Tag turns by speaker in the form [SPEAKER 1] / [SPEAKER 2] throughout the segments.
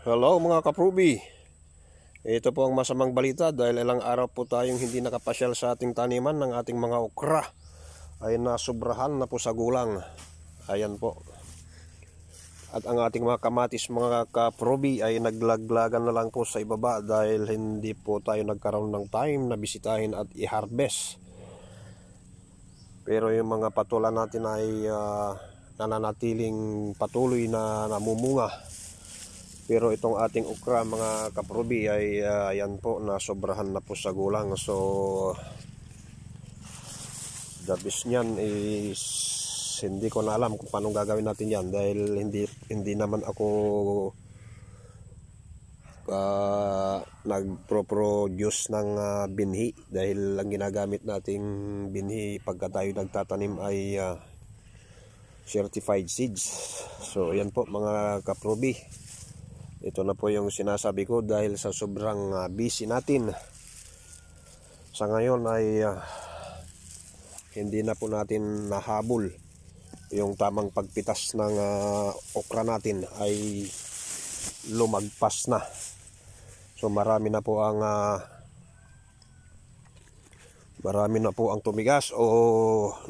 [SPEAKER 1] Hello mga kaprubi. Ito po ang masamang balita dahil ilang araw po tayong hindi nakapasyal sa ating taniman ng ating mga okra ay nasubrahan na po sa gulang. Ayan po. At ang ating mga kamatis mga kaprubi ay naglaglagan na lang po sa ibaba dahil hindi po tayo nagkaroon ng time na bisitahin at i-harvest. Pero yung mga patulan natin ay nananatiling patuloy na namumunga. Pero itong ating okra mga kaprubi ay ayan po, nasobrahan na po sa gulang. So the best niyan is hindi ko na alam kung paano gagawin natin yan dahil hindi naman ako nagpro-produce ng binhi dahil ang ginagamit nating binhi pagka tayo nagtatanim ay certified seeds. So ayan po mga kaprubi. Ito na po yung sinasabi ko dahil sa sobrang busy natin. Sa ngayon ay hindi na po natin nahabol yung tamang pagpitas ng okra natin ay lumagpas na. So marami na po ang tumigas o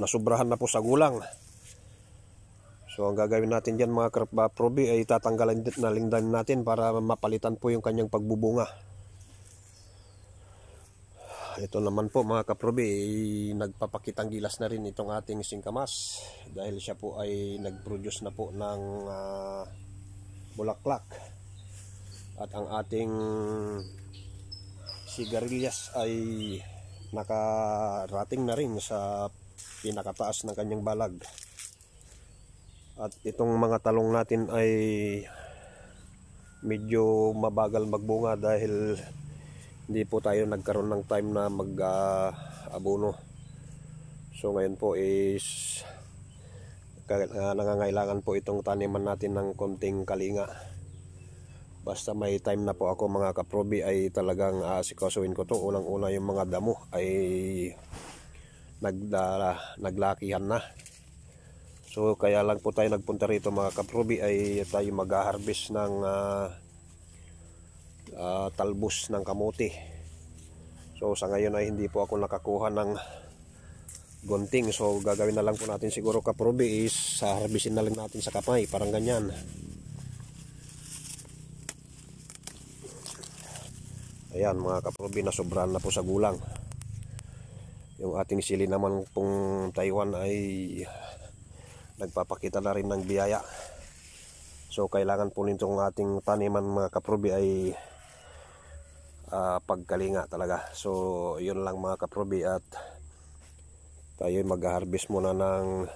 [SPEAKER 1] nasubrahan na po sa gulang. So ang gagawin natin dyan mga kaprubi ay tatanggalan na lingdan natin para mapalitan po yung kanyang pagbubunga. Ito naman po mga kaprubi, nagpapakitang gilas na rin itong ating singkamas dahil siya po ay nag-produce na po ng bulaklak. At ang ating sigarilyas ay nakarating na rin sa pinakataas ng kanyang balag. At itong mga talong natin ay medyo mabagal magbunga dahil hindi po tayo nagkaroon ng time na mag-abono. So ngayon po is nangangailangan po itong taniman natin ng konting kalinga. Basta may time na po ako mga kaprubi ay talagang asikasuhin ko to. Unang-una yung mga damo ay naglakihan na. So kaya lang po tayo nagpunta rito mga kaprubi ay tayo mag-harvest ng talbos ng kamote. So sa ngayon ay hindi po ako nakakuha ng gunting. So gagawin na lang po natin siguro kaprubi is harvestin na lang natin sa kamay, parang ganyan. Ayan mga kaprubi, nasobrahan na po sa gulang. Yung ating sili naman pong Taiwan ay nagpapakita na rin ng biyaya. So kailangan po nitong ating taniman mga kaprubi ay pagkalinga talaga. So yun lang mga kaprubi at tayo mag-harvest muna ng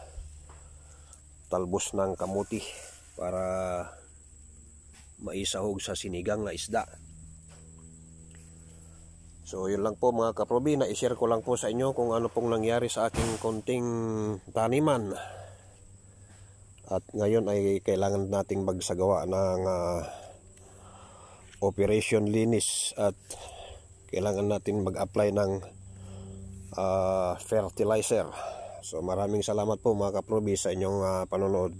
[SPEAKER 1] talbos ng kamuti para maisahog sa sinigang na isda. So yun lang po mga kaprubi, na-share ko lang po sa inyo kung ano pong nangyari sa aking konting taniman. At ngayon ay kailangan nating magsagawa ng operation linis at kailangan natin mag-apply ng fertilizer. So maraming salamat po mga kaprubi sa inyong panonood.